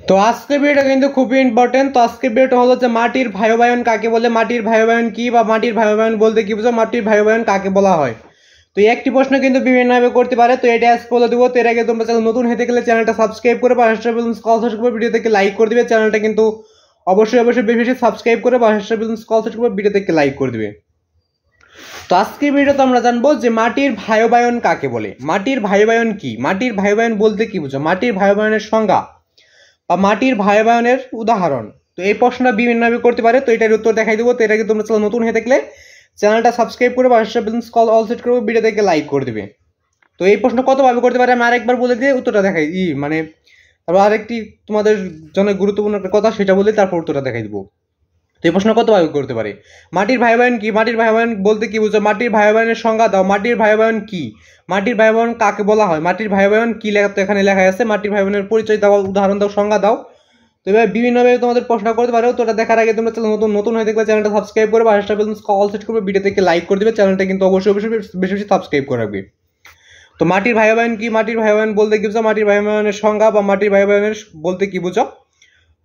তো আজকের ভিডিওটা কিন্তু খুবই ইম্পর্টেন্ট। তো আজকের ভিডিওটা হলো যে মাটির বায়ুবায়ন কাকে বলে, মাটির বায়ুবায়ন কি, বা মাটির বায়ুবায়ন বলতে কি বুঝো, মাটির বায়ুবায়ন কাকে বলা হয়। তো এই একটি প্রশ্ন কিন্তু বিভিন্নভাবে করতে পারে, তো এটা আজকে বলে দেবো। তো এর আগে তোমরা চ্যানেল নতুন হতে গেলে চ্যানেলটা সাবস্ক্রাইব করে পাশে ভিডিও থেকে লাইক করে দিবে। চ্যানেলটা কিন্তু অবশ্যই বেশি বেশি সাবস্ক্রাইব করে ভিডিও থেকে লাইক করে দিবে। তো আজকের ভিডিওতে আমরা জানবো যে মাটির বায়ুবায়ন কাকে বলে, মাটির বায়ুবায়ন কি, মাটির বায়ুবায়ন বলতে কি বুঝো, মাটির বায়ুবায়নের সংজ্ঞা বা মাটির বায়ুবায়নের উদাহরণ। তো এই প্রশ্নটা বিভিন্নভাবে করতে পারে, তো এটার উত্তর দেখাই দেবো। তো এটাকে তোমরা চ্যানেল নতুন হয়ে থাকলে চ্যানেলটা সাবস্ক্রাইব করে অল সেট করবে, ভিডিও থেকে লাইক করে দেবে। তো এই প্রশ্ন কতভাবে করতে পারে আমি আরেকবার বলে দিয়ে উত্তরটা দেখাই মানে তারপর আরেকটি তোমাদের জন্য গুরুত্বপূর্ণ একটা কথা সেটা বলে তারপর উত্তরটা দেখাই দেবো। তো এই প্রশ্ন কতভাবে করতে পারে, মাটির বায়ুবায়ন কি, মাটির বায়ুবায়ন বলতে কি বুঝো, মাটির বায়ুবায়নের সংজ্ঞা দাও, মাটির বায়ুবায়ন কি, মাটির বায়ুবায়ন কাকে বলা হয়, মাটির বায়ুবায়ন কি লেখা, তো এখানে লেখা আছে, মাটির বায়ুবায়নের পরিচয় দাও, উদাহরণ দাও, সংজ্ঞা দাও। তো এবার বিভিন্নভাবে তোমাদের প্রশ্ন করতে পারো। তো এটা দেখার আগে তোমরা নতুন হয়ে থাকলে চ্যানেলটা সাবস্ক্রাইব করে অল সেট করবে, ভিডিও থেকে লাইক করে দিবে, চ্যানেলটা কিন্তু অবশ্যই বেশি বেশি সাবস্ক্রাইব করে রাখবে। তো মাটির বায়ুবায়ন কি, মাটির বায়ুবায়ন বলতে কি বুঝো, মাটির বায়ুবায়নের সংজ্ঞা বা মাটির বায়ুবায়নের বলতে কি বুঝো।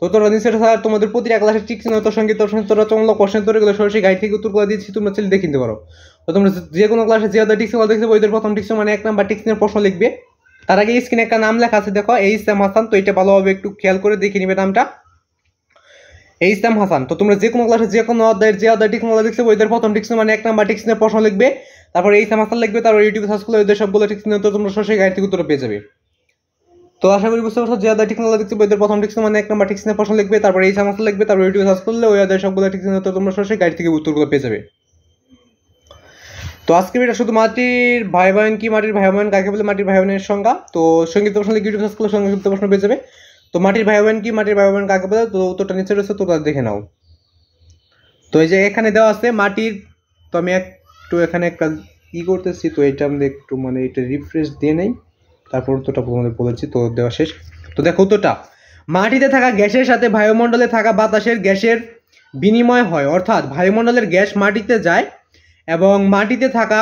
তো তোমরা নিচে তোমাদের প্রতিটা ক্লাসে ঠিক তোর সঙ্গে তোরা তোমরা কোশ্চেন তৈরি করে সরাসরি গাইড থেকে উত্তর করে দিচ্ছি, তোমরা চাইলে দেখে নিতে পারো। তো তোমরা যে কোনো ক্লাসে যে টিক্স দেখতে ওইদের প্রথম টিক্স মানে 1 নাম্বার টিক্সের প্রশ্ন লিখবে। তার আগে স্ক্রিনে একটা নাম লেখা আছে দেখো, এইচ.এম. হাসান। তো এটা ভালোভাবে একটু খেয়াল করে দেখে নিবে নামটা, এইচ.এম. হাসান। তো তোমরা যে কোনো ক্লাসে যে কোনো অধ্যায়ের টিক্স দেখছো ওইদের প্রথম টিক্স মানে 1 নাম্বার টিক্সের প্রশ্ন লিখবে, তারপর এইচ.এম. হাসান লিখবে, তারপর ইউটিউবে সার্চ করলে ওইদের সবগুলো টিক্স নিয়ে তোমরা সরাসরি গাইড থেকে উত্তর পেয়ে যাবে। তো আশা করি বুঝতে পারছো, যে আদার টেকনোলজি দেখছি বইদের প্রথম টিক্স মানে 1 নাম্বার টিক্স নিয়ে প্রশ্ন লিখবে, তারপর এই সমস্যা লিখবে, তারপর ইউটিউবে সার্চ করলে ওই আদার সবগুলো টিক্স নিয়ে তোমরা সরাসরি গাইড থেকে উত্তরগুলো পেয়ে যাবে। তো আজকে এটা শুধু মাটির বায়ুবায়ন কি, মাটির বায়ুবায়ন কাকে বলে, মাটির বায়ুবায়নের সংজ্ঞা। তো সংক্ষিপ্ত প্রশ্ন লিখে ইউটিউবে সার্চ করলে সংক্ষিপ্ত প্রশ্ন পেয়ে যাবে। তো মাটির বায়ুবায়ন কি, মাটির বায়ুবায়ন কাকে বলে, তো উত্তরটা নিচে রয়েছে, তোমরা দেখে নাও। তো এই যে এখানে দেওয়া আছে মাটির, তো আমি একটু এখানে একটা করতেছি, তো এটা আমি একটু মানে এটা রিফ্রেশ দিয়ে নেই, তারপর উত্তরটা তোমাদের বলেছি। তো দেওয়া শেষ। তো দেখো উত্তরটা, মাটিতে থাকা গ্যাসের সাথে বায়ুমণ্ডলে থাকা বাতাসের গ্যাসের বিনিময় হয়, অর্থাৎ বায়ুমণ্ডলের গ্যাস মাটিতে যায় এবং মাটিতে থাকা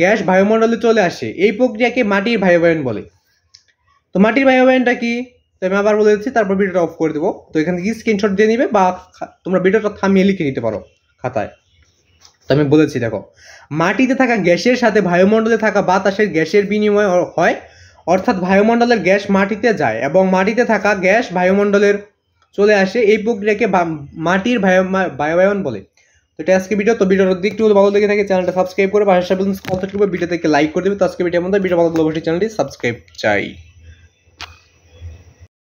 গ্যাস বায়ুমণ্ডলে চলে আসে, এই প্রক্রিয়াকে মাটির বায়ুবায়ন বলে। তো মাটির বায়ুবায়নটা কি, তো আমি আবার বলে দিচ্ছি, তারপর ভিডিওটা অফ করে দেবো। তো এখান থেকে স্ক্রিনশট দিয়ে নিবে বা তোমরা ভিডিওটা থামিয়ে লিখে নিতে পারো খাতায়। তো আমি বলেছি দেখো, মাটিতে থাকা গ্যাসের সাথে বায়ুমণ্ডলে থাকা বাতাসের গ্যাসের বিনিময় হয়, অর্থাৎ বায়ুমণ্ডলের গ্যাস মাটিতে যায় এবং মাটিতে থাকা গ্যাস বায়ুমণ্ডলের চলে আসে, এই প্রক্রিয়াকে মাটির বায়ুবায়ন বলে। তো এটা আজকে ভিডিও। তো ভিডিওর দিক একটু ভালো লেগে থাকে চ্যানেলটা সাবস্ক্রাইব করে পাশে ভিডিও থেকে লাইক করে দেবে। তো আজকে ভিডিওর মধ্যে ভিডিও ভালো অবশ্যই চ্যানেলটি সাবস্ক্রাইব চাই।